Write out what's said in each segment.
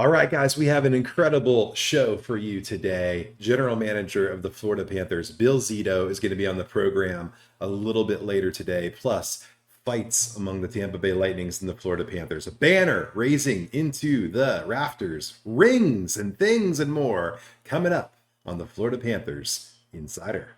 All right, guys, we have an incredible show for you today. General Manager of the Florida Panthers, Bill Zito, is going to be on the program a little bit later today. Plus, fights among the Tampa Bay Lightnings and the Florida Panthers, a banner raising into the rafters, rings and things and more coming up on the Florida Panthers Insider.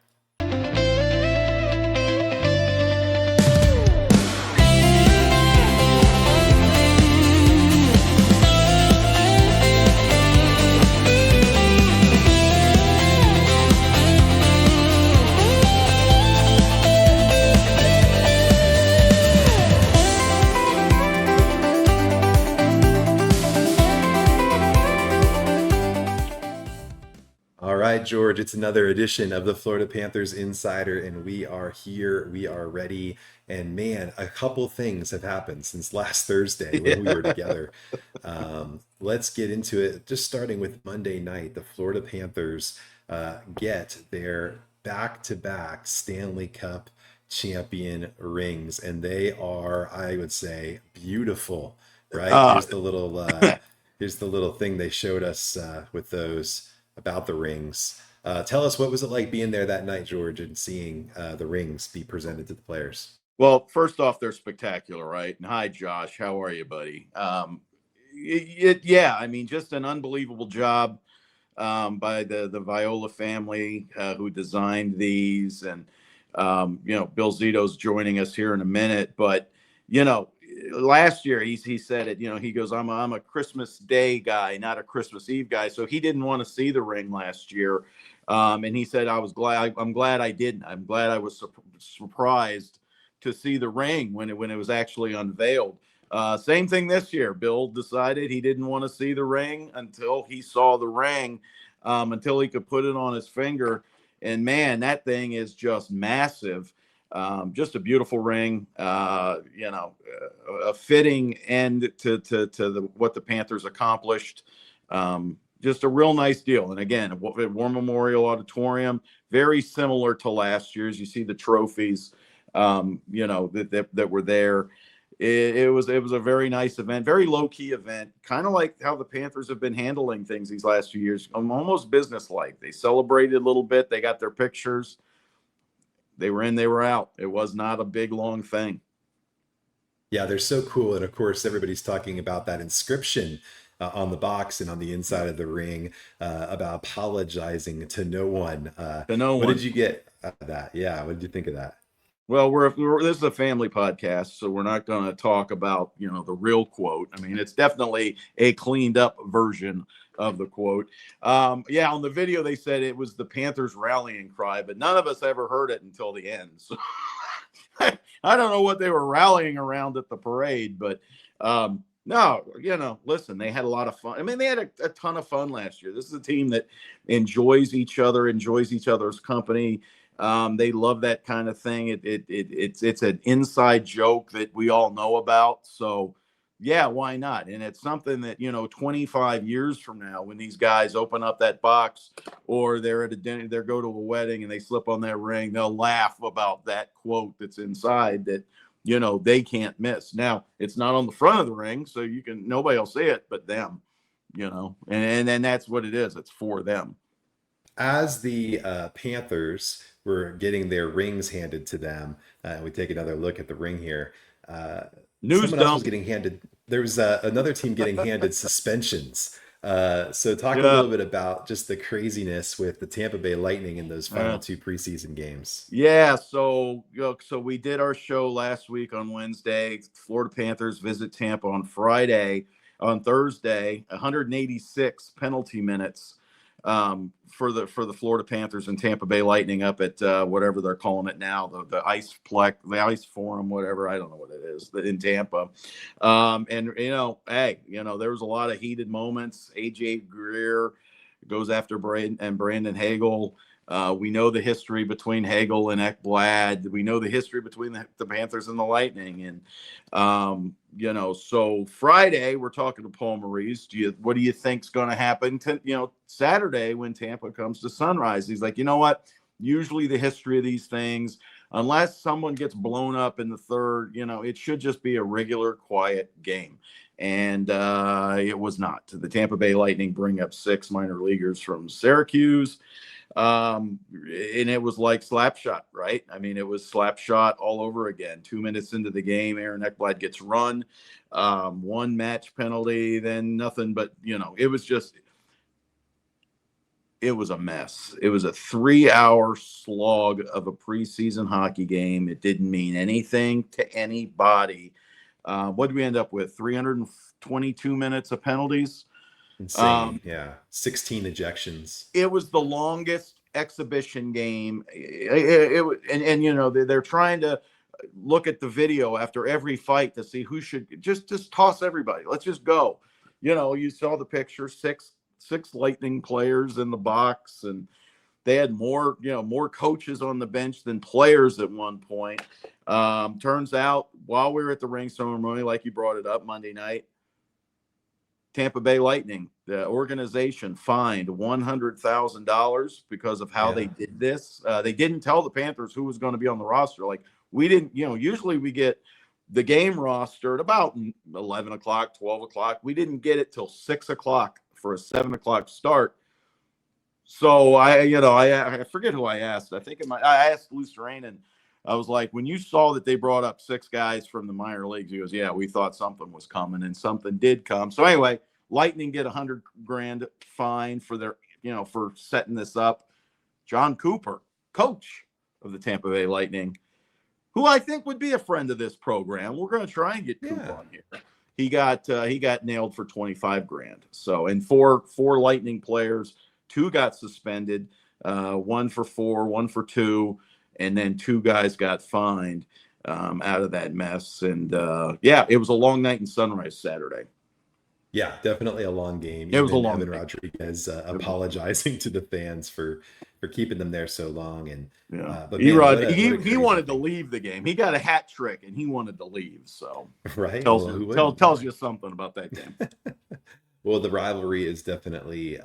All right, George, it's another edition of the Florida Panthers Insider, and we are here. We are ready. And man, a couple things have happened since last Thursday when we were together. Let's get into it. Just starting with Monday night, the Florida Panthers get their back-to-back Stanley Cup champion rings, and they are, I would say, beautiful. Right? Here's the little thing they showed us with those about the rings. Tell us, what was it like being there that night, George, and seeing the rings be presented to the players? Well, first off, they're spectacular, right? And hi, Josh. How are you, buddy? Yeah, I mean, just an unbelievable job by the Viola family who designed these. And, Bill Zito's joining us here in a minute. But, last year he said it, he goes, I'm a Christmas Day guy, not a Christmas Eve guy. So he didn't want to see the ring last year. And he said, I'm glad I didn't. I'm glad I was surprised to see the ring when it was actually unveiled. Same thing this year. Bill decided he didn't want to see the ring until he saw the ring, until he could put it on hhis finger. And man, that thing is just massive. Just a beautiful ring, a fitting end to what the Panthers accomplished. Just a real nice deal. And again, War Memorial Auditorium, very similar to last year's. You see the trophies, that were there. It was a very nice event, very low key event, kind of like how the Panthers have been handling things these last few years, almost business-like. They celebrated a little bit. They got their pictures. They were in, they were out. It was not a big, long thing. Yeah, they're so cool. And of course, everybody's talking about that inscription on the box and on the inside of the ring about apologizing to no one. What did you get out of that? Yeah, what did you think of that? Well, this is a family podcast, so we're not going to talk about, the real quote. I mean, it's definitely a cleaned up version of the quote. On the video, they said it was the Panthers rallying cry, but none of us ever heard it until the end. So I don't know what they were rallying around at the parade, but no, listen, they had a lot of fun. I mean, they had a ton of fun last year. This is a team that enjoys each other, enjoys each other's company. They love that kind of thing. It's an inside joke that we all know about. So yeah, why not? And it's something that, 25 years from now, when these guys open up that box or they're at a dinner, they go to a wedding and they slip on that ring, they'll laugh about that quote that's inside that, they can't miss. Now, it's not on the front of the ring, so nobody will see it but them, and that's what it is. It's for them. As the Panthers were getting their rings handed to them, we take another look at the ring here. Someone else was getting handed. There was another team getting handed suspensions. So talk a little bit about just the craziness with the Tampa Bay Lightning in those final two preseason games. Yeah, so we did our show last week on Wednesday. Florida Panthers visit Tampa on Thursday, 186 penalty minutes for the Florida Panthers and Tampa Bay Lightning up at whatever they're calling it now, the Iceplex, the Ice Forum, whatever, I don't know what it is, in Tampa. And there was a lot of heated moments. AJ Greer goes after Brandon Hagel. We know the history between Hagel and Ekblad. We know the history between the Panthers and the Lightning. And, so Friday, we're talking to Paul Maurice. What do you think's going to happen Saturday when Tampa comes to Sunrise? He's like, you know what? Usually the history of these things, unless someone gets blown up in the third, it should just be a regular, quiet game. And it was not. The Tampa Bay Lightning bring up 6 minor leaguers from Syracuse. And it was like Slapshot, right? I mean, it was Slapshot all over again. 2 minutes into the game, Aaron Ekblad gets run, 1 match penalty, then nothing but, it was a mess. It was a 3-hour slog of a preseason hockey game. It didn't mean anything to anybody. What did we end up with? 322 minutes of penalties. Insane. 16 ejections. It was the longest exhibition game. They're trying to look at the video after every fight to see who should just toss everybody. Let's just go. You saw the picture, six Lightning players in the box, and they had more coaches on the bench than players at one point. Turns out while we were at the ring ceremony, like you brought it up Monday night, Tampa Bay Lightning, the organization, fined $100,000 because of how they did this. They didn't tell the Panthers who was going to be on the roster. Like, we didn't, usually we get the game roster at about 11 o'clock, 12 o'clock. We didn't get it till 6 o'clock for a 7 o'clock start. So I forget who I asked. I think I asked Lou Serrain, and I was like, when you saw that they brought up 6 guys from the minor leagues, he goes, yeah, we thought something was coming, and something did come. So anyway, Lightning get $100,000 fine for their, for setting this up. John Cooper, coach of the Tampa Bay Lightning, who I think would be a friend of this program. We're going to try and get Cooper on here. He got nailed for $25,000. So, and four Lightning players, 2 got suspended, 1 for 4, 1 for 2. And then 2 guys got fined out of that mess. And it was a long night in Sunrise Saturday. Yeah, definitely a long game. It was a long Evan Rodriguez apologizing to the fans for keeping them there so long. And but he wanted to leave the game. He got a hat trick and he wanted to leave. So right, tells you something about that game. Well, the rivalry is definitely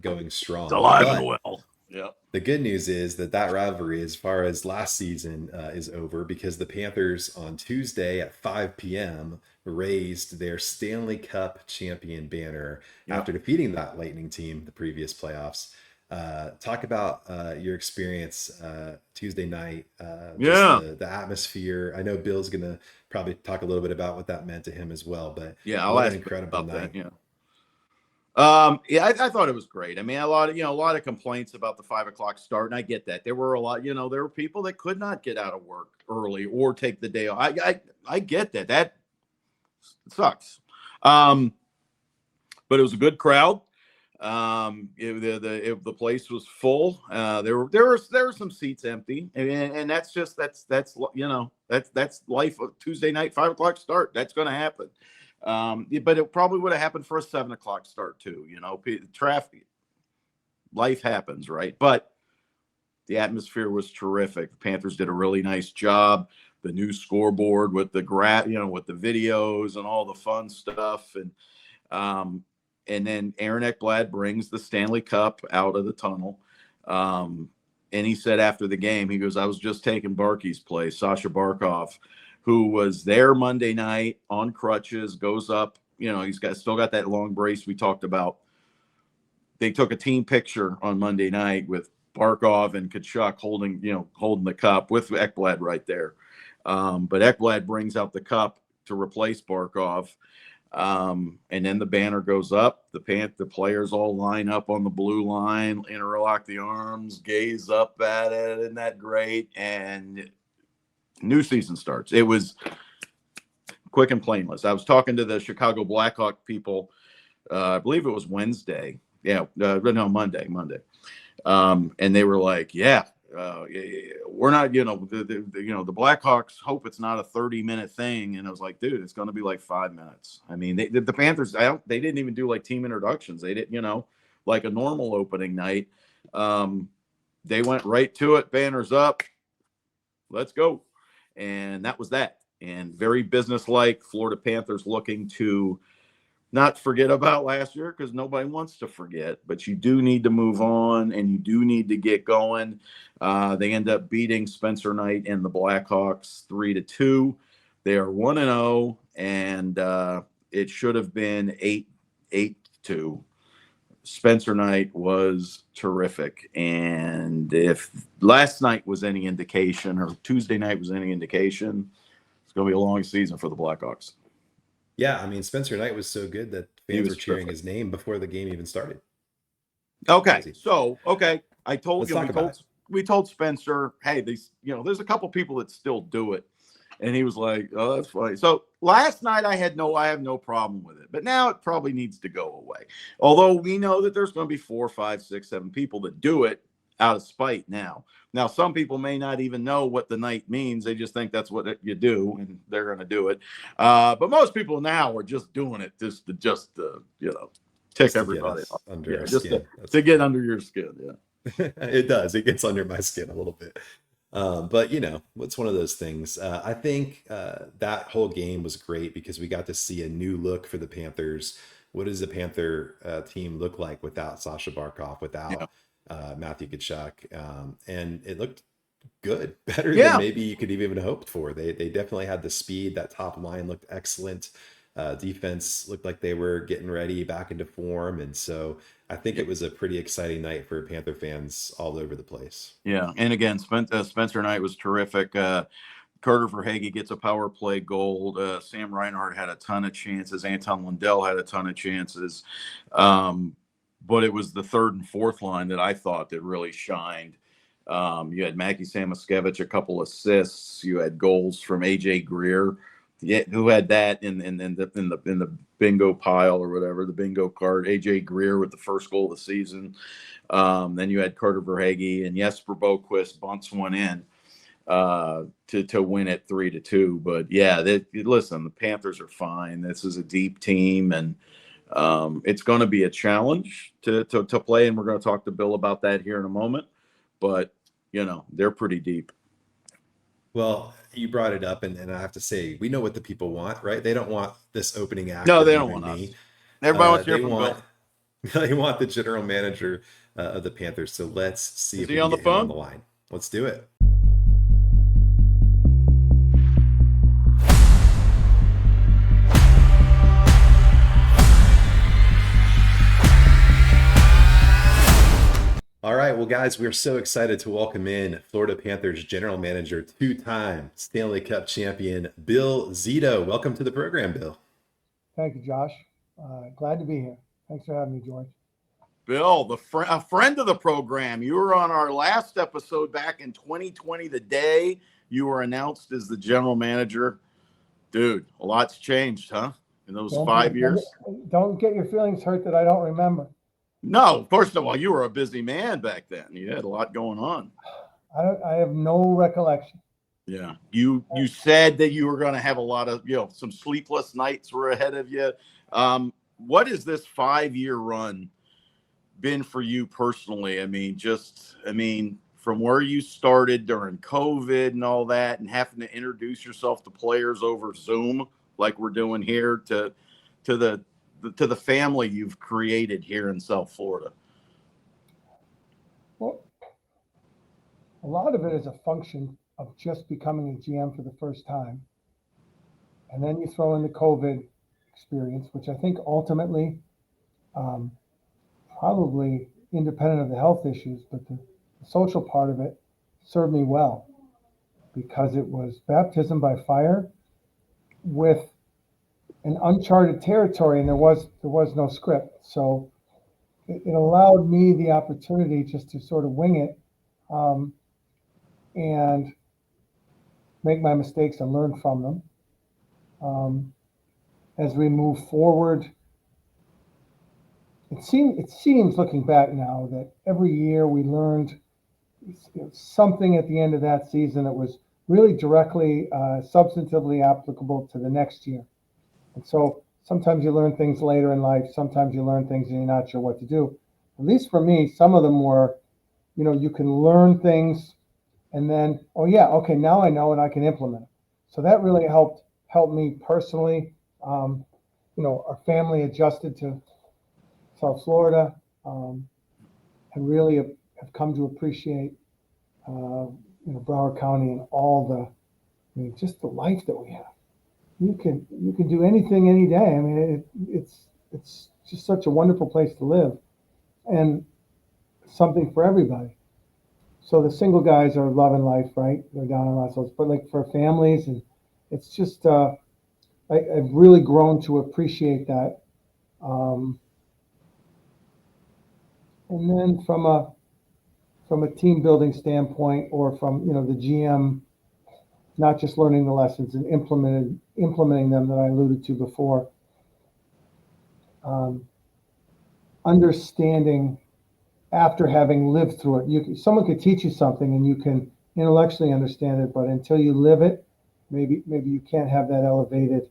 going strong. It's alive and well. Yeah. The good news is that rivalry, as far as last season, is over, because the Panthers on Tuesday at 5 p.m. raised their Stanley Cup champion banner after defeating that Lightning team the previous playoffs. Talk about your experience Tuesday night. The atmosphere. I know Bill's gonna probably talk a little bit about what that meant to him as well. But I'll ask an incredible night. That, I thought it was great. I mean, a lot of complaints about the 5 o'clock start, and I get that. There were a lot, there were people that could not get out of work early or take the day off. I get that. That sucks. But it was a good crowd. The place was full. There were some seats empty, and that's life of Tuesday night, 5 o'clock start. That's going to happen. But it probably would have happened for a 7 o'clock start too. Traffic, life happens, right? But the atmosphere was terrific. The Panthers did a really nice job. The new scoreboard with the with the videos and all the fun stuff, and then Aaron Ekblad brings the Stanley Cup out of the tunnel. And he said after the game, he goes, I was just taking Barkey's place, Sasha Barkov, who was there Monday night on crutches, goes up, he's still got that long brace we talked about. They took a team picture on Monday night with Barkov and Kachuk holding the cup with Ekblad right there. But Ekblad brings out the cup to replace Barkov. And then the banner goes up. The players all line up on the blue line, interlock the arms, gaze up at it. Isn't that great? And new season starts. It was quick and painless. I was talking to the Chicago Blackhawk people. I believe it was Wednesday. Monday. And they were like, we're not, the Blackhawks hope it's not a 30-minute thing. And I was like, dude, it's going to be like 5 minutes. I mean, the Panthers, they didn't even do like team introductions. They didn't, like a normal opening night. They went right to it. Banners up. Let's go. And that was that. And very businesslike. Florida Panthers looking to not forget about last year, because nobody wants to forget, but you do need to move on and you do need to get going. They end up beating Spencer Knight and the Blackhawks 3-2. They are 1-0, and it should have been 8-2. Spencer Knight was terrific. And if last night was any indication, or Tuesday night was any indication, it's going to be a long season for the Blackhawks. Yeah, I mean, Spencer Knight was so good that fans were cheering his name before the game even started. Okay, Crazy. so I told Let's you talk about it. we told Spencer, hey, these there's a couple people that still do it, and he was like, oh, that's funny. So last night I have no problem with it, but now it probably needs to go away. Although we know that there's going to be 4, 5, 6, 7 people that do it out of spite now. Now, some people may not even know what the night means. They just think that's what you do, and they're going to do it. But most people now are just doing it just to tick everybody off. Under our just skin. to get under your skin. Yeah, it does. It gets under my skin a little bit. But it's one of those things. I think that whole game was great because we got to see a new look for the Panthers. What does the Panther team look like without Sasha Barkov, without Matthew Tkachuk? And it looked good, better than maybe you could have even hoped for. They definitely had the speed. That top line looked excellent. Defense looked like they were getting ready, back into form. And so I think it was a pretty exciting night for Panther fans all over the place. Yeah. And again, Spencer Knight was terrific. Carter Verhaeghe gets a power play goal. Sam Reinhart had a ton of chances. Anton Lundell had a ton of chances. But it was the third and fourth line that I thought that really shined. You had Mackie Samoskevich, a couple assists. You had goals from AJ Greer. Yeah, who had that in the bingo pile or whatever, the bingo card? AJ Greer with the first goal of the season. Then you had Carter Verhaeghe and Jesper Boquist bunts one in to win it 3-2. But yeah, listen, the Panthers are fine. This is a deep team, and it's going to be a challenge to play, and we're going to talk to Bill about that here in a moment. But they're pretty deep. Well, you brought it up, and I have to say, we know what the people want, right? They don't want this opening act. No, they don't want us. Everybody wants to hear from Bill. They want the general manager of the Panthers. So let's see if we can get him on the line. Let's do it. All right, well, guys, we're so excited to welcome in Florida Panthers general manager, two-time Stanley Cup champion, Bill Zito. Welcome to the program, Bill. Thank you, Josh. Glad to be here. Thanks for having me, George. Bill, a friend of the program. You were on our last episode back in 2020, the day you were announced as the general manager. Dude, a lot's changed, huh? In those 5 years? Don't get your feelings hurt that I don't remember. No, first of all, you were a busy man back then. You had a lot going on. I have no recollection. Yeah. You said that you were going to have a lot of, some sleepless nights were ahead of you. What has this 5-year run been for you personally? I mean, from where you started during COVID and all that, and having to introduce yourself to players over Zoom, like we're doing here, to the family you've created here in South Florida? Well, a lot of it is a function of just becoming a GM for the first time. And then you throw in the COVID experience, which I think ultimately, probably independent of the health issues, but the social part of it served me well, because it was baptism by fire with an uncharted territory, and there was no script. So it allowed me the opportunity just to sort of wing it, and make my mistakes and learn from them. As we move forward, it seems looking back now that every year we learned something at the end of that season that was really directly, substantively applicable to the next year. And so sometimes you learn things later in life. Sometimes you learn things and you're not sure what to do. At least for me, some of them were, you can learn things and then, oh yeah, okay, now I know and I can implement it. So that really helped me personally. Our family adjusted to South Florida, and really have come to appreciate, Broward County and all just the life that we have. you can do anything any day. I mean, it's just such a wonderful place to live, and something for everybody. So the single guys are loving life, right? They're down in Los Angeles, but like for families, and it's just I've really grown to appreciate that. Um, and then from a team building standpoint, or from the GM, not just learning the lessons and implementing them that I alluded to before. Um, Understanding after having lived through it. Someone could teach you something and you can intellectually understand it, but until you live it, maybe you can't have that elevated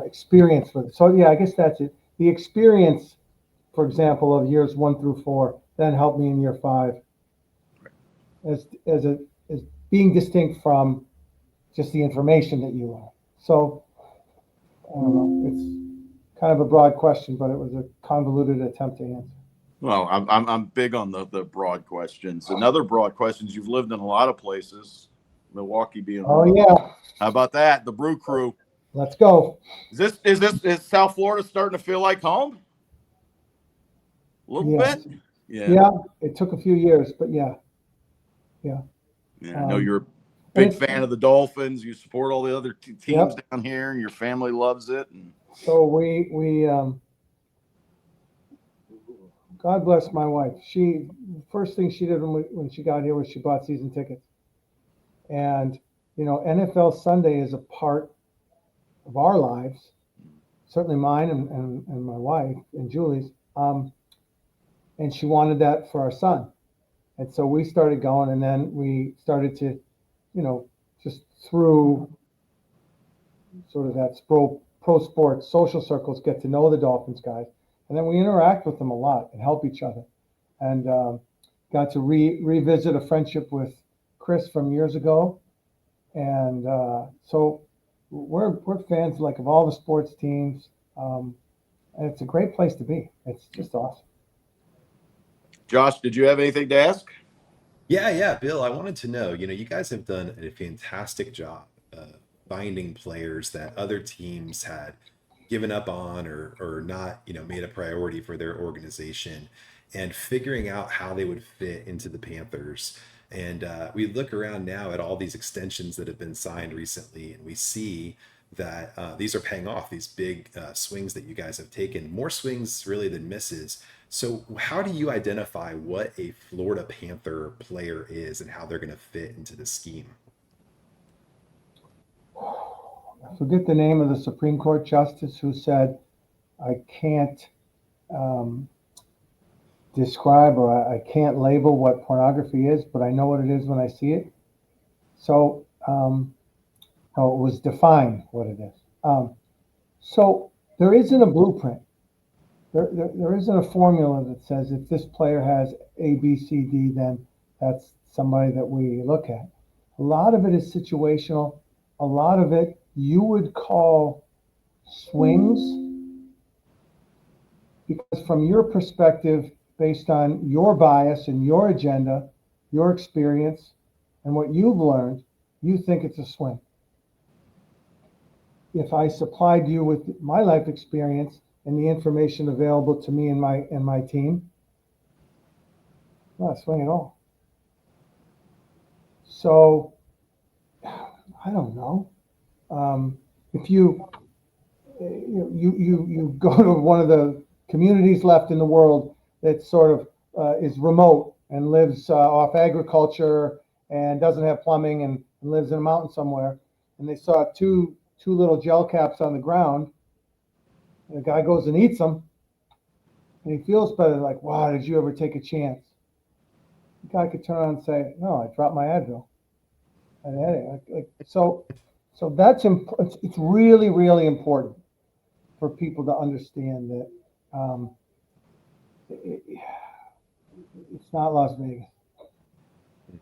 experience with it. So yeah, I guess that's it. The experience, for example, of years 1 through 4, then helped me in year 5, as being distinct from just the information that you learn. So I don't know. It's kind of a broad question, but it was a convoluted attempt to answer. Well, I'm big on the broad questions. Another broad question is you've lived in a lot of places, Milwaukee being one. Oh yeah. How about that? The Brew Crew. Let's go. Is South Florida starting to feel like home? A little Yes. bit? Yeah. It took a few years, but yeah. Yeah, I know you're a big fan of the Dolphins. You support all the other teams down here, and your family loves it. And so we God bless my wife. First thing she did when she got here was she bought season tickets. And NFL Sunday is a part of our lives, certainly mine and my wife and Julie's. And she wanted that for our son. And so we started going, and then we started to, just through sort of that pro sports social circles, get to know the Dolphins guys. And then we interact with them a lot and help each other. And got to revisit a friendship with Chris from years ago. And so we're fans of all the sports teams. And it's a great place to be. It's just awesome. Josh, did you have anything to ask? Yeah, Bill, I wanted to know, you guys have done a fantastic job finding players that other teams had given up on or not, made a priority for their organization, and figuring out how they would fit into the Panthers. And we look around now at all these extensions that have been signed recently, and we see that these are paying off, these big swings that you guys have taken, more swings really than misses. So how do you identify what a Florida Panther player is and how they're going to fit into the scheme? I forget the name of the Supreme Court justice who said, I can't describe or I can't label what pornography is, but I know what it is when I see it. So how it was defined what it is. So there isn't a blueprint. There isn't a formula that says if this player has A, B, C, D, then that's somebody that we look at. A lot of it is situational. A lot of it you would call swings, because from your perspective, based on your bias and your agenda, your experience, and what you've learned, you think it's a swing. If I supplied you with my life experience and the information available to me and my team, not a swing at all. So I don't know. If you go to one of the communities left in the world that sort of is remote and lives off agriculture and doesn't have plumbing and lives in a mountain somewhere, and they saw two little gel caps on the ground, and the guy goes and eats them, and he feels better, like, wow, did you ever take a chance? The guy could turn around and say, no, I dropped my Advil. So that's it's really, really important for people to understand that it's not Las Vegas.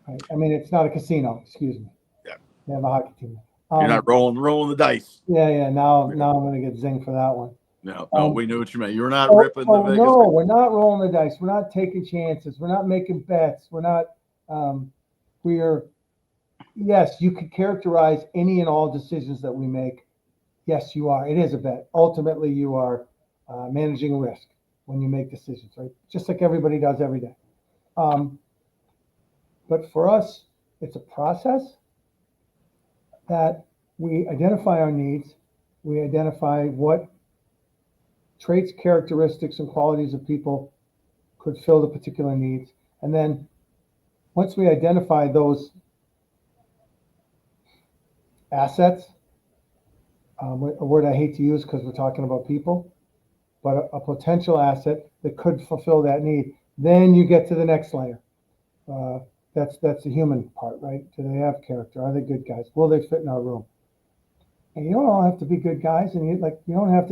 Right? I mean, it's not a casino. Excuse me. Yeah. They have a hockey team. You're not rolling the dice. Yeah. Now I'm going to get zinged for that one. No, we knew what you meant. You're not ripping the Vegas. No, we're not rolling the dice. We're not taking chances. We're not making bets. We're not. Yes, you could characterize any and all decisions that we make Yes, you are. It is a bet. Ultimately, you are managing risk when you make decisions, right? Just like everybody does every day. But for us, it's a process that we identify our needs, we identify what traits, characteristics, and qualities of people could fill the particular needs. And then once we identify those assets, a word I hate to use because we're talking about people, but a potential asset that could fulfill that need, then you get to the next layer. That's the human part, right? Do they have character? Are they good guys? Will they fit in our room? And you don't all have to be good guys, and you don't have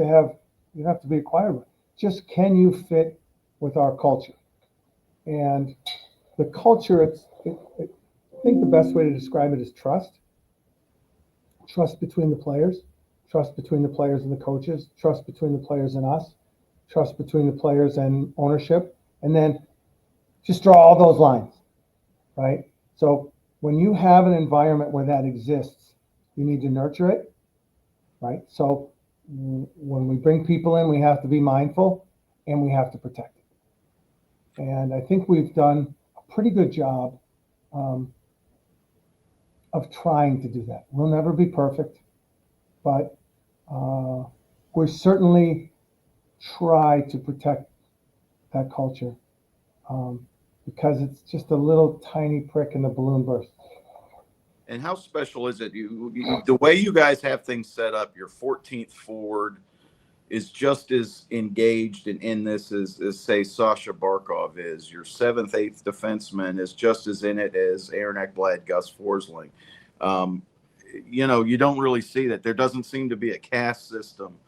to be acquired. Just can you fit with our culture? And the culture, I think the best way to describe it is trust. Trust between the players, trust between the players and the coaches, trust between the players and us, trust between the players and ownership, and then just draw all those lines, right? So when you have an environment where that exists, you need to nurture it, right? So when we bring people in, we have to be mindful and we have to protect it. And I think we've done a pretty good job of trying to do that. We'll never be perfect, but we certainly try to protect that culture because it's just a little tiny prick in the balloon burst. And how special is it? The way you guys have things set up, your 14th forward is just as engaged and in this as say Sasha Barkov is. Your 7th, 8th defenseman is just as in it as Aaron Ekblad, Gus Forsling. You don't really see that. There doesn't seem to be a caste system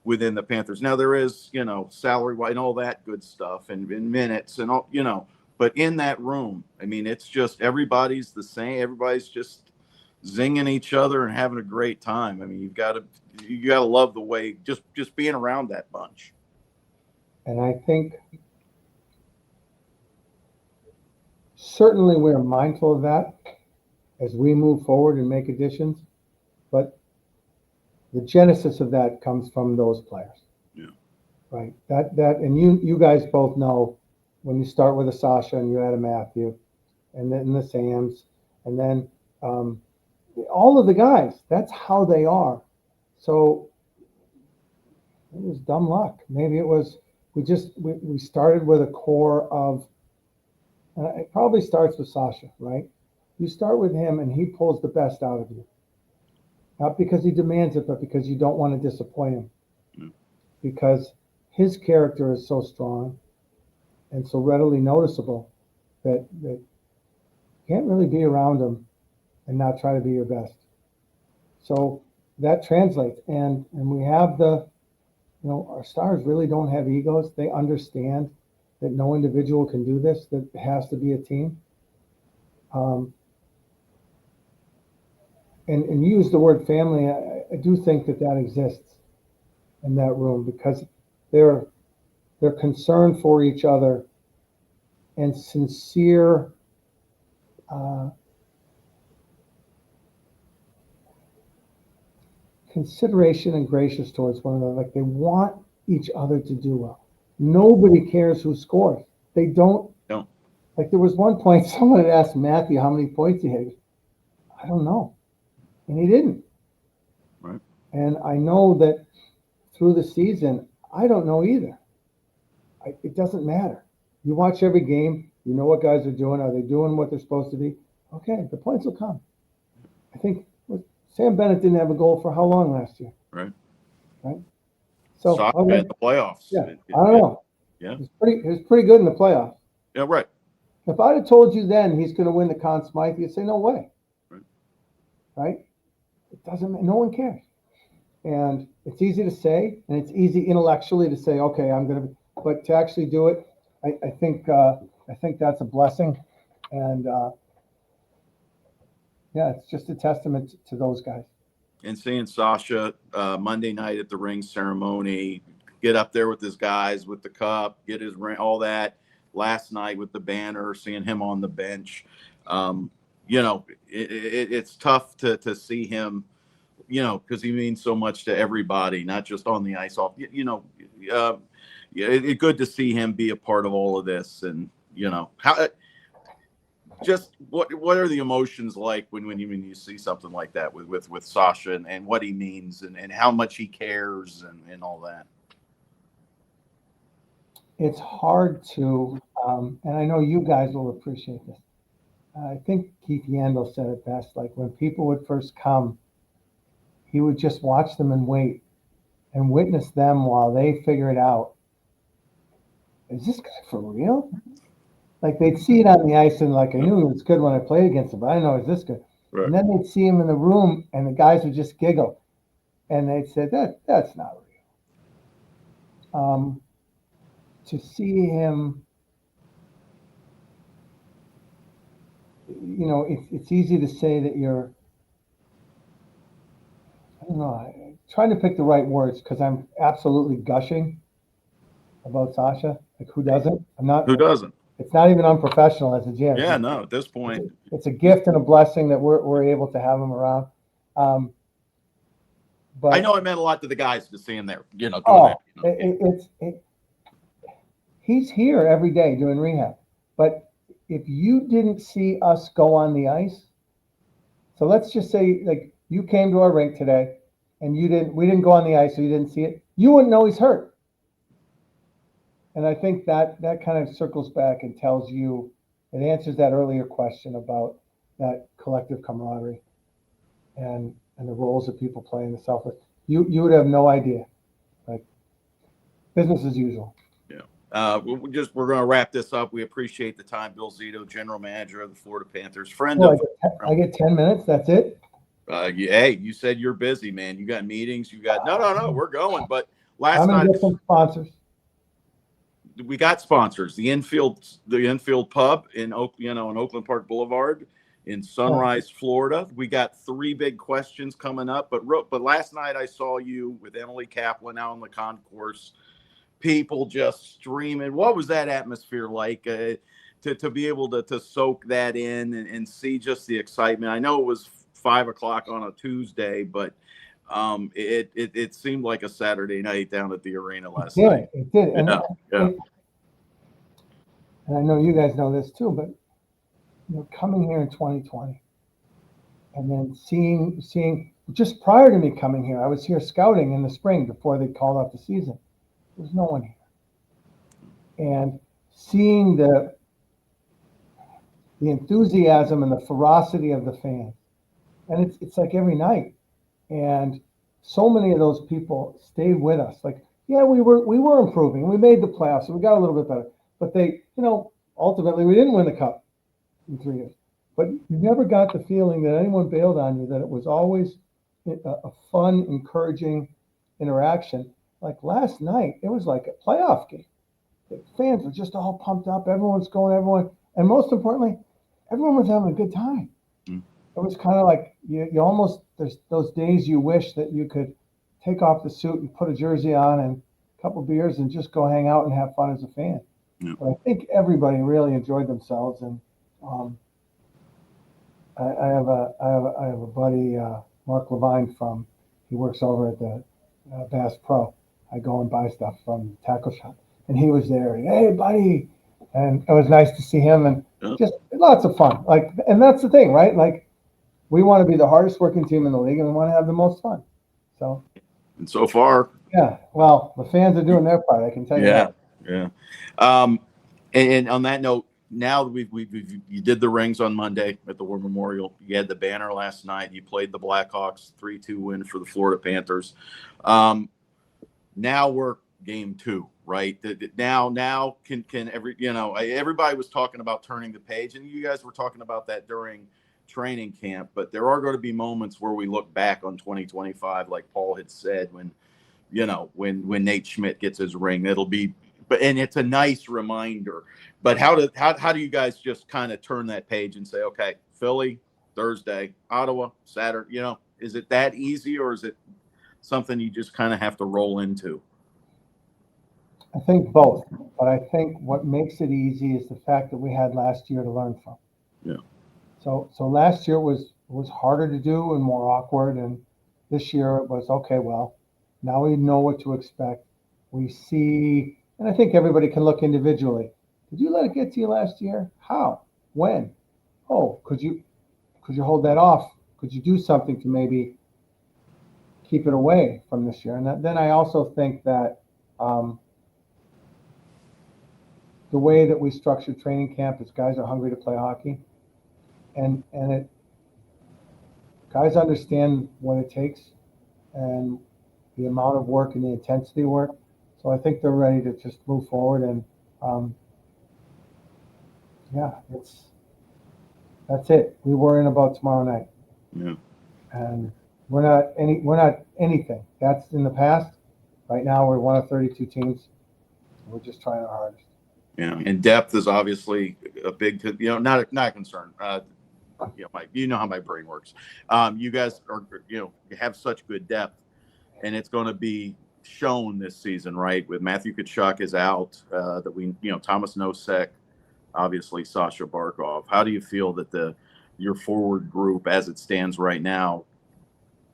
within the Panthers. Now there is, salary and all that good stuff and minutes and all, but in that room, I mean, it's just everybody's the same. Everybody's just zinging each other and having a great time. I mean, you got to love the way just being around that bunch. And I think certainly we're mindful of that as we move forward and make additions, but the genesis of that comes from those players. Yeah. Right. That and you guys both know when you start with a Sasha and you add a Matthew and then the Sams and then all of the guys, that's how they are. So it was dumb luck. Maybe it was we started with a core of it probably starts with Sasha, right? You start with him and he pulls the best out of you. Not because he demands it, but because you don't want to disappoint him. Mm. Because his character is so strong and so readily noticeable that you can't really be around him and not try to be your best. So that translates. And we have our stars really don't have egos. They understand that no individual can do this, that it has to be a team. And use the word family. I do think that exists in that room because they're concerned for each other and sincere consideration and gracious towards one another. Like they want each other to do well. Nobody cares who scores. They don't. No. Like there was one point someone had asked Matthew how many points he had. I don't know. And he didn't. Right. And I know that through the season, I don't know either. It doesn't matter. You watch every game. You know what guys are doing. Are they doing what they're supposed to be? Okay, the points will come. I think Sam Bennett didn't have a goal for how long last year? Right. So in the playoffs. Yeah, I don't know. Yeah. It was pretty good in the playoffs. Yeah, right. If I'd have told you then he's going to win the Conn Smythe, you'd say no way. Right? It doesn't. No one cares. And it's easy to say, and it's easy intellectually to say, okay, I'm going to. But to actually do it, I think that's a blessing, and it's just a testament to those guys. And seeing Sasha Monday night at the ring ceremony, get up there with his guys with the cup, get his ring, all that. Last night with the banner, seeing him on the bench, it's tough to see him because he means so much to everybody, not just on the ice. Off, it's good to see him be a part of all of this, and how. Just what are the emotions like when you see something like that with Sasha and what he means and how much he cares and all that? It's hard to, and I know you guys will appreciate this. I think Keith Yandel said it best. Like when people would first come, he would just watch them and wait and witness them while they figure it out. Is this guy for real? Like they'd see it on the ice and like I knew he was good when I played against him, but I didn't know he was this good. Right. And then they'd see him in the room and the guys would just giggle. And they'd say, that's not real. To see him, it's easy to say that you're, I don't know, I'm trying to pick the right words because I'm absolutely gushing about Sasha. Like who doesn't? I'm not. Who doesn't? It's not even unprofessional as a GM. Yeah, no, at this point. It's a gift and a blessing that we're able to have him around. But I know it meant a lot to the guys to see him there, doing that. He's here every day doing rehab. But if you didn't see us go on the ice, so let's just say like you came to our rink today and we didn't go on the ice, so you didn't see it, you wouldn't know he's hurt. And I think that kind of circles back and tells you, it answers that earlier question about that collective camaraderie and the roles that people play in the selfless. You would have no idea. Like business as usual. Yeah. We're going to wrap this up. We appreciate the time. Bill Zito, general manager of the Florida Panthers, I get 10 minutes. That's it. Hey, you said you're busy, man. You got meetings. You got no. We're going. But I'm gonna get some sponsors. We got sponsors. The infield pub in Oakland Park Boulevard in Sunrise, Florida. We got 3 big questions coming up. But last night I saw you with Emily Kaplan out on the concourse. People just streaming. What was that atmosphere like? To be able to soak that in and see just the excitement. I know it was 5:00 on a Tuesday, but it seemed like a Saturday night down at the arena last night. It did. And I know you guys know this too, but coming here in 2020 and then seeing just prior to me coming here, I was here scouting in the spring before they called off the season. There was no one here. And seeing the enthusiasm and the ferocity of the fans. And it's like every night. And so many of those people stayed with us. Like, yeah, we were improving. We made the playoffs, so we got a little bit better. But they, ultimately we didn't win the cup in 3 years. But you never got the feeling that anyone bailed on you, that it was always a fun, encouraging interaction. Like last night, it was like a playoff game. The fans were just all pumped up. Everyone's going, and most importantly, everyone was having a good time. It was kind of like you almost, there's those days you wish that you could take off the suit and put a jersey on and a couple of beers and just go hang out and have fun as a fan. Yeah. But I think everybody really enjoyed themselves. And I have a buddy, Mark Levine he works over at the Bass Pro. I go and buy stuff from Tackle Shop, and he was there. Hey, buddy. And it was nice to see him, and just lots of fun. Like, and that's the thing, right? Like, we want to be the hardest working team in the league, and we want to have the most fun. And so far, yeah. Well, the fans are doing their part. I can tell you that. Yeah. And on that note, now you did the rings on Monday at the War Memorial. You had the banner last night. You played the Blackhawks 3-2 win for the Florida Panthers. Now we're game 2. Right now can everybody was talking about turning the page, and you guys were talking about that during training camp, but there are going to be moments where we look back on 2025, like Paul had said, when Nate Schmidt gets his ring. It'll be, and it's a nice reminder. But how do you guys just kind of turn that page and say, okay, Philly Thursday, Ottawa Saturday? Is it that easy, or is it something you just kind of have to roll into? I think both, but I think what makes it easy is the fact that we had last year to learn from. Yeah. So last year was harder to do and more awkward, and This year it was, okay, well, now we know what to expect. We see, and I think everybody can look individually. Did you let it get to you last year? How? When? Oh, could you hold that off? Could you do something to maybe keep it away from this year? And then I also think that the way that we structure training camp is guys are hungry to play hockey, and guys understand what it takes and the amount of work and the intensity of work. So I think they're ready to just move forward. And that's it. We worrying about tomorrow night. Yeah. And we're not anything. That's in the past. Right now we're one of 32 teams. We're just trying our hardest. Yeah, and depth is obviously a big, not a concern. You know how my brain works. You guys are, you have such good depth, and it's going to be shown this season, right? With Matthew Tkachuk is out, that we, Thomas Nosek, obviously Sasha Barkov. How do you feel that your forward group, as it stands right now,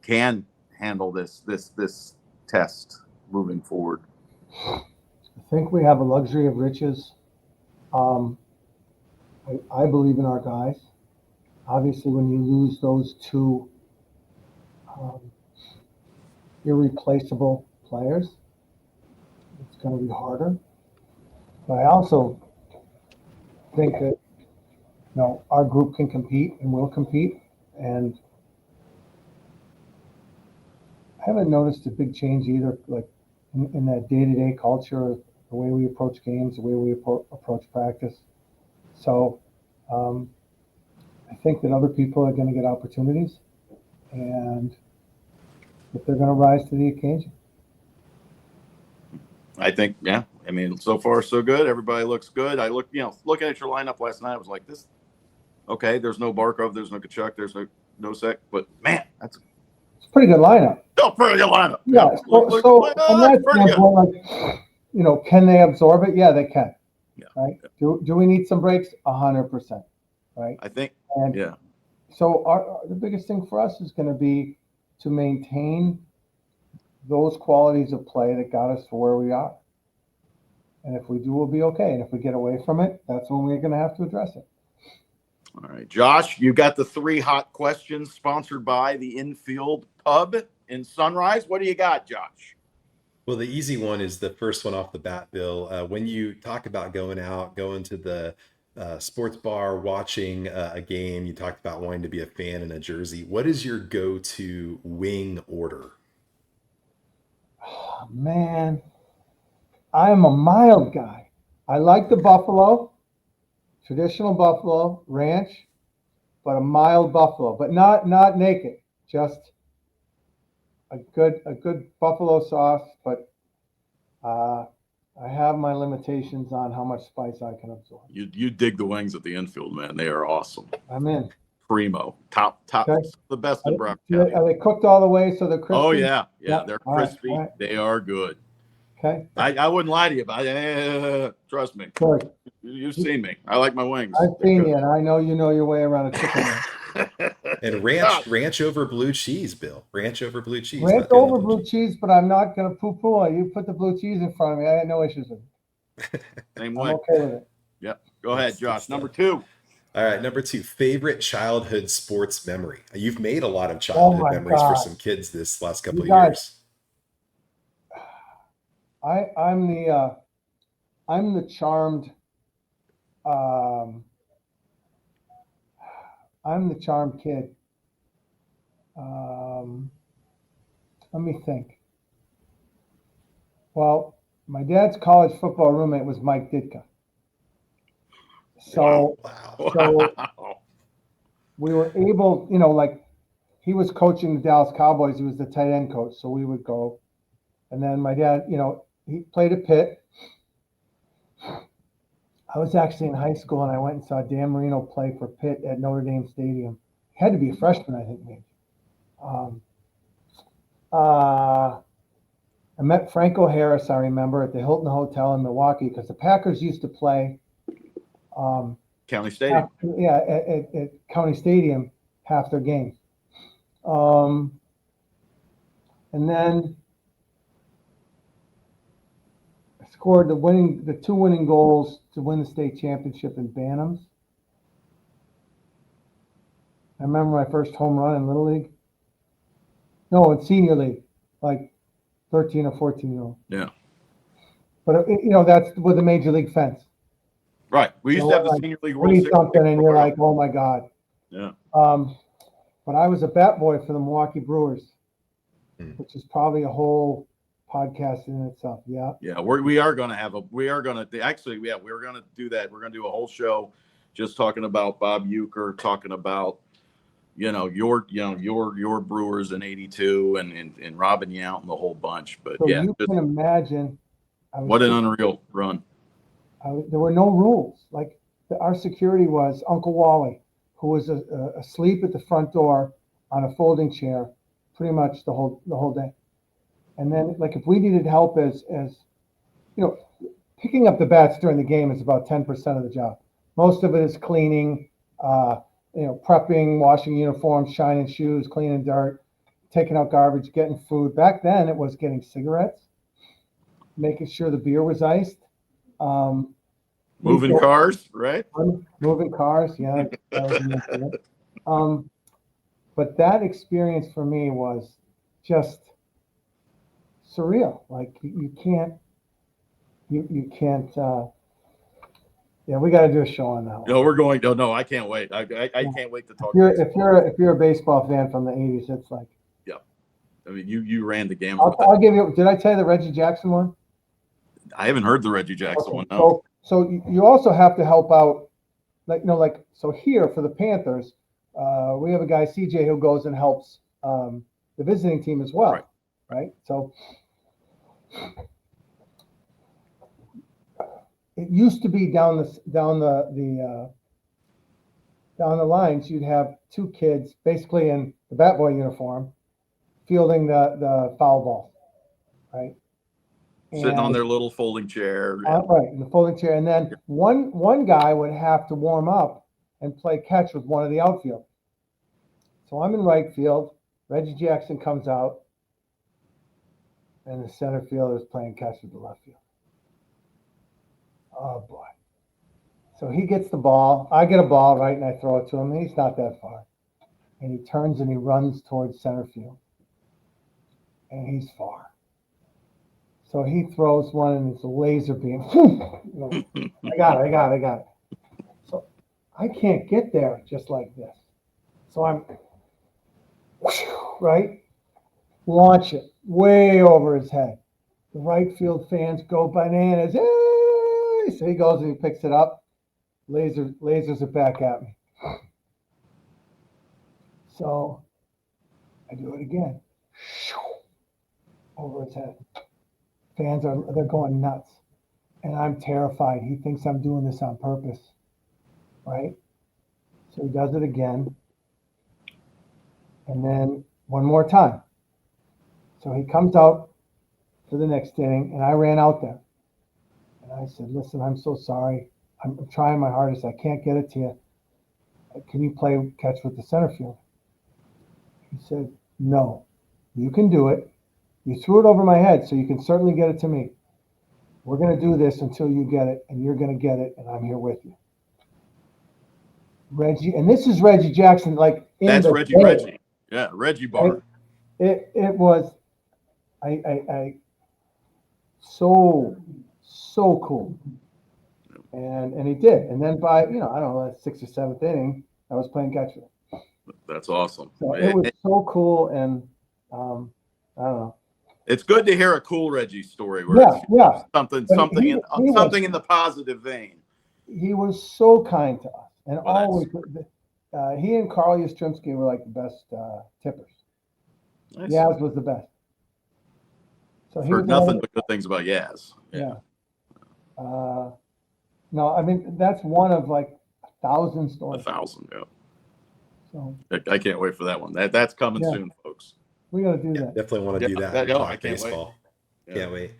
can handle this test moving forward? I think we have a luxury of riches. I believe in our guys. Obviously, when you lose those two irreplaceable players, it's going to be harder. But I also think that our group can compete and will compete. And I haven't noticed a big change either, like in that day-to-day culture, the way we approach games, the way we approach practice. So I think that other people are going to get opportunities, and if they're going to rise to the occasion. I think, yeah. I mean, so far so good. Everybody looks good. I looking at your lineup last night, I was like, this. Okay, there's no Barkov, there's no Tkachuk, there's no Nosek, but man, it's a pretty good lineup. Oh, pretty good lineup. Yeah. So from that standpoint, can they absorb it? Yeah, they can. Yeah. Right. Yeah. Do we need some breaks? 100%. Right. I think. And yeah. So the biggest thing for us is going to be to maintain those qualities of play that got us to where we are. And if we do, we'll be okay. And if we get away from it, that's when we're going to have to address it. All right, Josh, you got the 3 hot questions sponsored by the Infield Pub in Sunrise. What do you got, Josh? Well, the easy one is the first one off the bat, Bill. When you talk about going to the sports bar, watching a game, you talked about wanting to be a fan in a jersey. What is your go-to wing order? Oh, man, I'm a mild guy. I like the buffalo. Traditional buffalo ranch, but a mild buffalo, but not naked, just a good buffalo sauce. But I have my limitations on how much spice I can absorb. You dig the wings at the Infield, man. They are awesome. I'm in. Primo, top, okay. The best in Brown County. Are they cooked all the way so they're crispy? Oh yeah, they're crispy. All right. They are good. Okay. I wouldn't lie to you, but trust me. Good. You've seen me. I like my wings. I've seen you, and I know you know your way around a chicken. And ranch over blue cheese, Bill. Ranch over blue cheese. Ranch over blue cheese, but I'm not going to poo-poo it. You put the blue cheese in front of me. I had no issues with it. Same way. I'm okay with it. Yep. Go ahead, Josh. Number 2. All right, number 2, favorite childhood sports memory. You've made a lot of childhood memories for some kids this last couple of years. I'm the charmed. I'm the charmed kid. Let me think. Well, my dad's college football roommate was Mike Ditka. So, so we were able, like he was coaching the Dallas Cowboys. He was the tight end coach. So we would go. And then my dad, he played at Pitt. I was actually in high school and I went and saw Dan Marino play for Pitt at Notre Dame Stadium. He had to be a freshman, I think, maybe. I met Franco Harris, I remember, at the Hilton Hotel in Milwaukee because the Packers used to play County Stadium. At County Stadium half their games. And then I scored the two winning goals to win the state championship in Bantams. I remember my first home run in Little League. No, in Senior League, like 13 or 14-year-old. Yeah. But, that's with a Major League fence. Right. We used to have the Senior League World Series. Something, and you're like, oh, my God. Yeah. But I was a bat boy for the Milwaukee Brewers, which is probably a whole podcast in itself. Yeah. Yeah. We are going to do that. We're going to do a whole show just talking about Bob Uecker, talking about, your Brewers in '82 and Robin Yount and the whole bunch. But so yeah, you can imagine. What an unreal run. There were no rules. Like our security was Uncle Wally, who was asleep at the front door on a folding chair pretty much the whole day. And then, like, if we needed help as picking up the bats during the game is about 10% of the job. Most of it is cleaning, prepping, washing uniforms, shining shoes, cleaning dirt, taking out garbage, getting food. Back then, it was getting cigarettes, making sure the beer was iced. Moving cars, right? Moving cars, yeah. But that experience for me was just surreal. Like you can't. We got to do a show on that one. No, we're going. No, I can't wait. I can't wait to talk. If you're a baseball fan from the '80s, it's like. Yeah, I mean, you ran the gamut. I'll give you. Did I tell you the Reggie Jackson one? I haven't heard the Reggie Jackson one. No. So you also have to help out, so here for the Panthers, we have a guy CJ who goes and helps the visiting team as well, right? So it used to be down the lines, you'd have two kids basically in the bat boy uniform fielding the foul ball, right? Sitting on their little folding chair. Right, in the folding chair. And then one guy would have to warm up and play catch with one of the outfield. So I'm in right field. Reggie Jackson comes out, and the center fielder is playing catch with the left field. Oh, boy. So he gets the ball. I get a ball, right, and I throw it to him. And he's not that far. And he turns and he runs towards center field. And he's far. So he throws one and it's a laser beam. I got it. So I can't get there just like this. So I'm right, launch it way over his head. The right field fans go bananas. Hey! So he goes and he picks it up, lasers it back at me. So I do it again. Over his head. Fans they're going nuts, and I'm terrified. He thinks I'm doing this on purpose, right? So he does it again, and then one more time. So he comes out for the next inning, and I ran out there, and I said, "Listen, I'm so sorry. I'm trying my hardest. I can't get it to you. Can you play catch with the center field?" He said, "No, you can do it. You threw it over my head, so you can certainly get it to me. We're going to do this until you get it, and you're going to get it, and I'm here with you." Reggie, and this is Reggie Jackson, That's Reggie. Yeah, Reggie Bar. It was, so cool, and he did, and then by I don't know, that 6th or 7th inning, I was playing catch with him. That's awesome. So it was so cool, and I don't know. It's good to hear a cool Reggie story. Yeah. Something in the positive vein. He was so kind to us, and Well, always. He and Carl Yastrzemski were like the best tippers. Nice. Yaz was the best. So I've heard nothing but good things about Yaz. Yeah. No, I mean that's one of like 1,000 stories. 1,000, yeah. So I can't wait for that one. That's coming soon, folks. we got to do that. Definitely want to do that. I can't baseball. wait. Can't wait.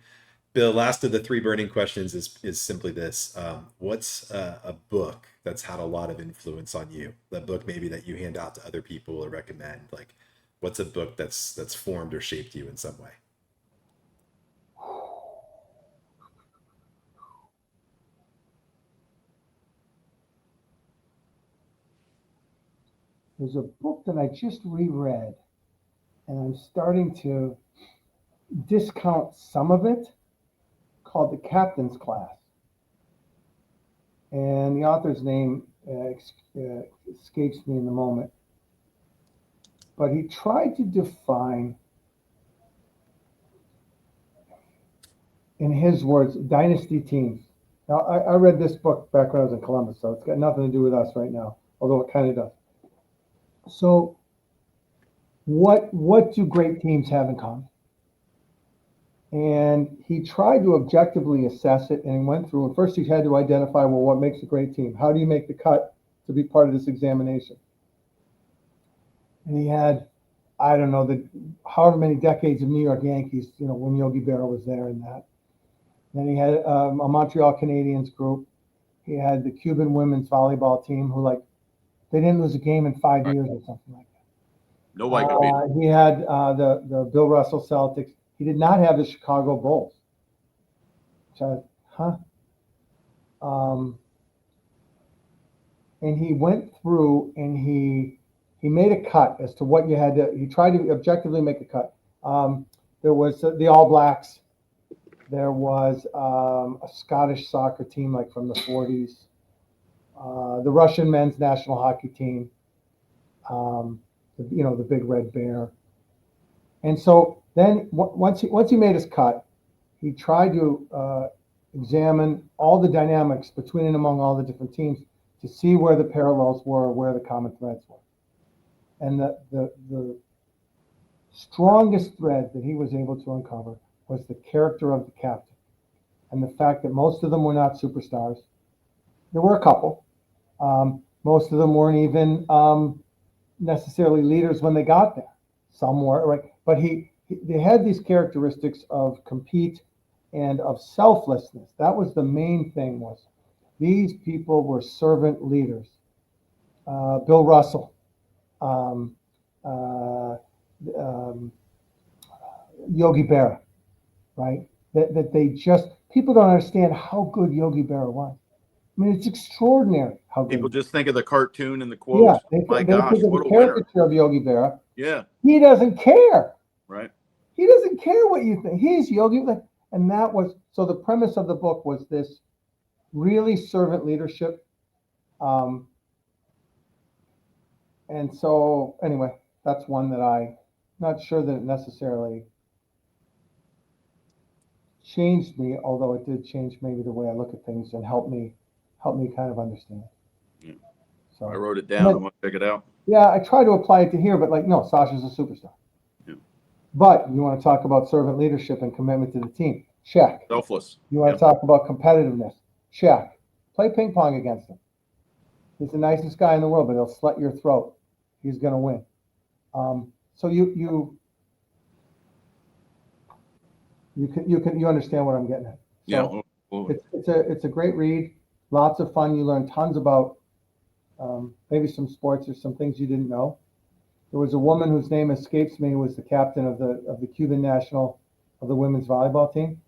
Bill, last of the 3 burning questions is simply this: what's a book that's had a lot of influence on you? That book maybe that you hand out to other people or recommend, like What's a book that's formed or shaped you in some way? There's a book that I just reread, and I'm starting to discount some of it, called The Captain's Class. And the author's name escapes me in the moment. But he tried to define, in his words, dynasty teams. Now, I read this book back when I was in Columbus, so it's got nothing to do with us right now, although it kind of does. So what do great teams have in common? And he tried to objectively assess it, and he went through, and first he had to identify, well, what makes a great team? How do you make the cut to be part of this examination? And he had, I don't know, however many decades of New York Yankees, when Yogi Berra was there and that. Then he had a Montreal Canadiens group. He had the Cuban women's volleyball team who, they didn't lose a game in 5 years or something like that. Nobody could beat He had the Bill Russell Celtics. He did not have the Chicago Bulls. And he went through and he made a cut as to what you had to. He tried to objectively make a cut. There was the All Blacks. There was a Scottish soccer team from the 40s. The Russian men's national hockey team. The Big Red Bear. And so then once he made his cut, he tried to examine all the dynamics between and among all the different teams to see where the parallels were, where the common threads were. And the strongest thread that he was able to uncover was the character of the captain and the fact that most of them were not superstars. There were a couple. Most of them weren't even necessarily leaders when they got there. Some were, right? But they had these characteristics of compete and of selflessness. That was the main thing. Was these people were servant leaders. Bill Russell, Yogi Berra, right? That they just, people don't understand how good Yogi Berra was. I mean, it's extraordinary how good. People just think of the cartoon and the quotes. Yeah, My they gosh, think of what the a winner. caricature of Yogi Berra. Yeah. He doesn't care. Right. He doesn't care what you think. He's Yogi. And that was, so the premise of the book was this really servant leadership. And so anyway, that's one that I'm not sure that it necessarily changed me, although it did change maybe the way I look at things and help me kind of understand. Yeah. So I wrote it down. I want to check it out. Yeah, I try to apply it to here, but no, Sasha's a superstar. Yeah. But you want to talk about servant leadership and commitment to the team? Check. Selfless. You want to talk about competitiveness? Check. Play ping pong against him. He's the nicest guy in the world, but he'll slit your throat. He's going to win. So you understand what I'm getting at. So yeah. It's a great read. Lots of fun. You learn tons about maybe some sports or some things you didn't know. There was a woman whose name escapes me who was the captain of the Cuban national of the women's volleyball team,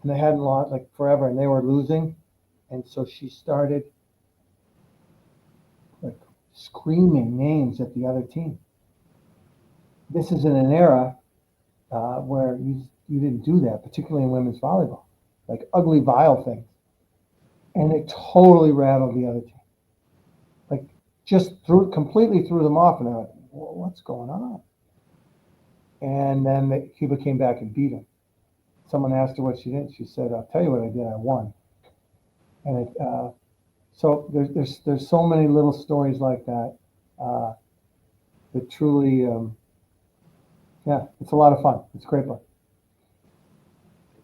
and they hadn't lost forever, and they were losing, and so she started screaming names at the other team. This is in an era where you didn't do that, particularly in women's volleyball, ugly, vile things, and it totally rattled the other team. Just completely threw them off, and they're like, well, what's going on? And then Cuba came back and beat them. Someone asked her what she did. She said, I'll tell you what I did. I won. And so there's so many little stories like that that truly, it's a lot of fun. It's a great book.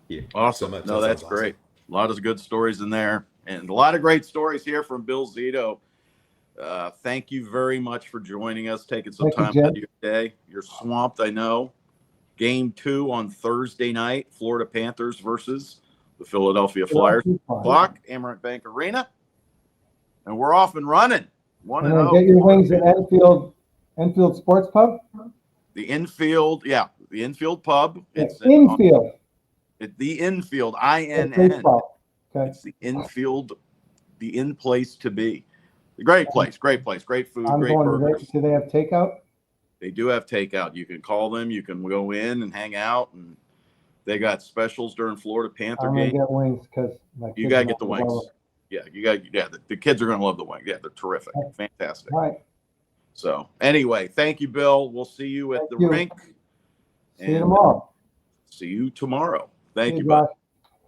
Yeah. Awesome. So much. No, that's great. A lot of good stories in there, and a lot of great stories here from Bill Zito. Thank you very much for joining us, taking some time out of your day. You're swamped, I know. Game 2 on Thursday night, Florida Panthers versus the Philadelphia Flyers. Clock, Amerant Bank Arena. And we're off and running. 1-0. Get your wings at Enfield Sports Pub? The infield, the infield pub. It's infield. The infield, INN. Okay. It's the infield, the in place to be. Great place, great food, I'm great going burgers. do they have takeout? They do have takeout. You can call them. You can go in and hang out, and they got specials during Florida Panther I'm gonna game. get wings because You gotta get the wings. Yeah, you got. Yeah, the kids are gonna love the wings. Yeah, they're terrific, fantastic. All right. So anyway, thank you, Bill. We'll see you at the rink. See you tomorrow. See you tomorrow. Thank you, Josh.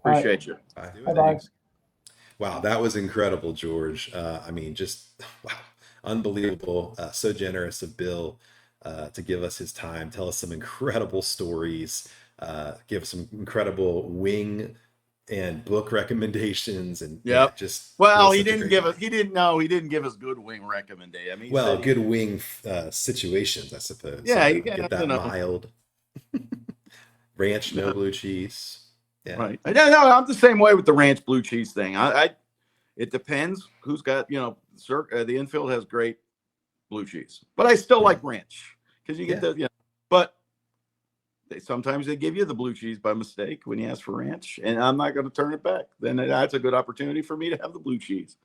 bud. Appreciate you. Bye-bye. Wow, that was incredible, George. I mean, just wow, unbelievable. So generous of Bill to give us his time, tell us some incredible stories, give some incredible wing and book recommendations, and just he didn't give us good wing recommendation. I mean, good wing situations, I suppose. Yeah, you get that mild ranch, no blue cheese. Yeah. Right. No, I'm the same way with the ranch blue cheese thing. It depends who's got, the infield has great blue cheese, but I still like ranch because you get but sometimes they give you the blue cheese by mistake when you ask for ranch, and I'm not going to turn it back. Then that's a good opportunity for me to have the blue cheese.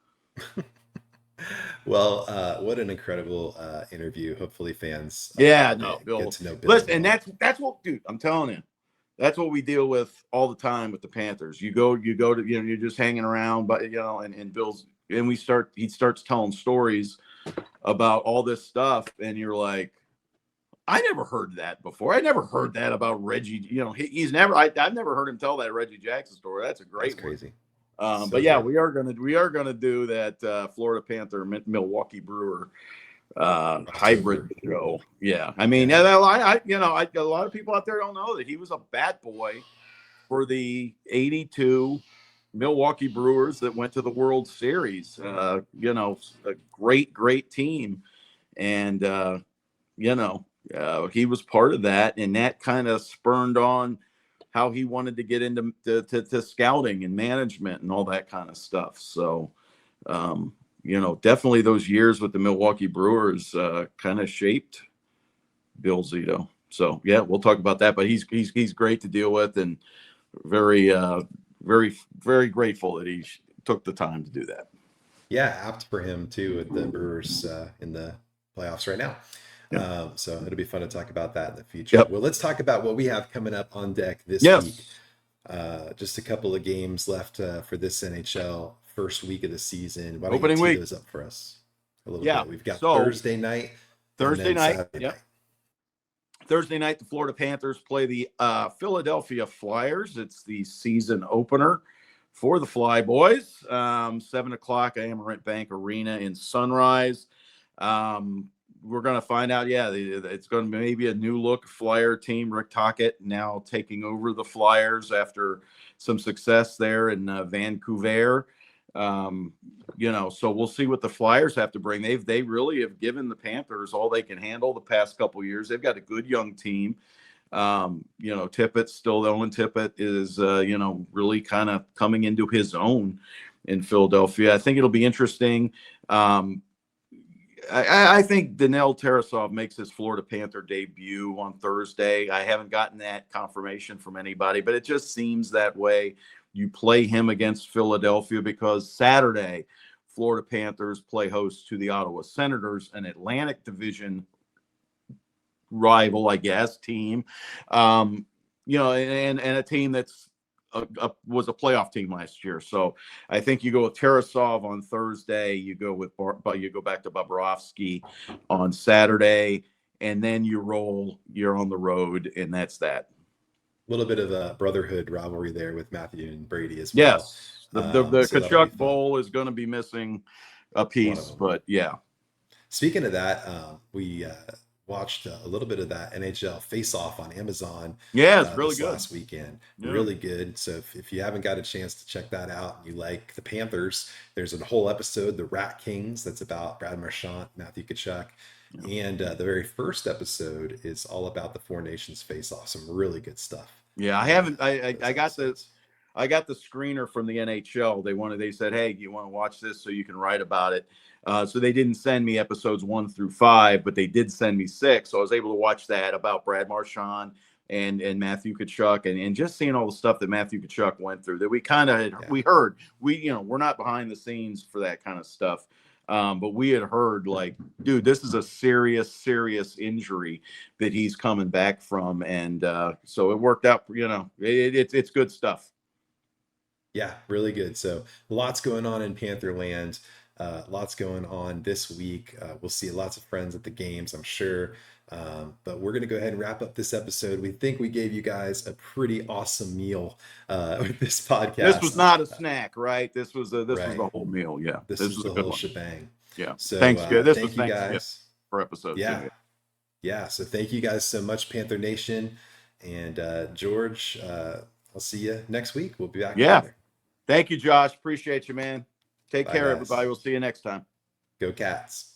Well, what an incredible interview. Hopefully fans Bill, get to know Bill. Listen, and that's what, dude, I'm telling you. That's what we deal with all the time with the Panthers. You go to, you're just hanging around, but and Bill's, and he starts telling stories about all this stuff, and you're like, I never heard that before. I never heard that about Reggie. I've never heard him tell that Reggie Jackson story. That's a great one. Crazy. But yeah, we are gonna do that Florida Panther Milwaukee Brewer hybrid show. Yeah, I mean, a lot of people out there don't know that he was a bat boy for the '82 Milwaukee Brewers that went to the World Series. A great team, and he was part of that, and that kind of spurned on how he wanted to get into to scouting and management and all that kind of stuff. So, definitely those years with the Milwaukee Brewers kind of shaped Bill Zito. So yeah, we'll talk about that. But he's great to deal with, and very very grateful that he took the time to do that. Yeah, apt for him too with the Brewers in the playoffs right now. Yep. So it'll be fun to talk about that in the future. Yep. Well, let's talk about what we have coming up on deck this week. Just a couple of games left for this NHL first week of the season. Why don't you tee those up for us a little bit? We've got Thursday night. Thursday night. Thursday night, the Florida Panthers play the Philadelphia Flyers. It's the season opener for the Fly Boys. 7:00 Amerant Bank Arena in Sunrise. We're going to find out, it's going to be maybe a new look Flyer team. Rick Tocchet now taking over the Flyers after some success there in Vancouver. So we'll see what the Flyers have to bring. They really have given the Panthers all they can handle the past couple of years. They've got a good young team. Tippett still, Owen Tippett is, really kind of coming into his own in Philadelphia. I think it'll be interesting. I think Daniil Tarasov makes his Florida Panther debut on Thursday. I haven't gotten that confirmation from anybody, but it just seems that way. You play him against Philadelphia because Saturday, Florida Panthers play host to the Ottawa Senators, an Atlantic Division rival, I guess, team. And a team that's was a playoff team last year. So I think you go with Tarasov on Thursday, you go back to Bobrovsky on Saturday, and then you're on the road, and that's that. A little bit of a brotherhood rivalry there with Matthew and Brady as well. Yes, the Kachuk Bowl is going to be missing a piece, but yeah. Speaking of that, we watched a little bit of that NHL Face-Off on Amazon. Yeah, it's really good last weekend. Yeah. Really good. So if you haven't got a chance to check that out, and you like the Panthers, there's a whole episode, The Rat Kings, that's about Brad Marchand, Matthew Tkachuk. Yeah. And the very first episode is all about the Four Nations Face-Off. Some really good stuff. Yeah, I haven't. I got this. I got the screener from the NHL. They said, hey, you want to watch this so you can write about it? So they didn't send me episodes 1 through 5, but they did send me 6. So I was able to watch that about Brad Marchand and Matthew Tkachuk, and just seeing all the stuff that Matthew Tkachuk went through that we kind of we heard. We're not behind the scenes for that kind of stuff. But we had heard, like, dude, this is a serious injury that he's coming back from. And so it worked out, it's good stuff. Yeah, really good. So lots going on in Pantherland. Lots going on this week. We'll see lots of friends at the games, I'm sure. But we're going to go ahead and wrap up this episode. We think we gave you guys a pretty awesome meal with this podcast. This was not a snack, right? This was right. was the whole meal. Yeah, this was the whole shebang. Yeah. So thanks, guys. Thank you guys for episode. Yeah. Yeah. So thank you guys so much, Panther Nation. And George, I'll see you next week. We'll be back. Yeah. Together. Thank you, Josh. Appreciate you, man. Take care, guys. everybody. We'll see you next time. Go Cats.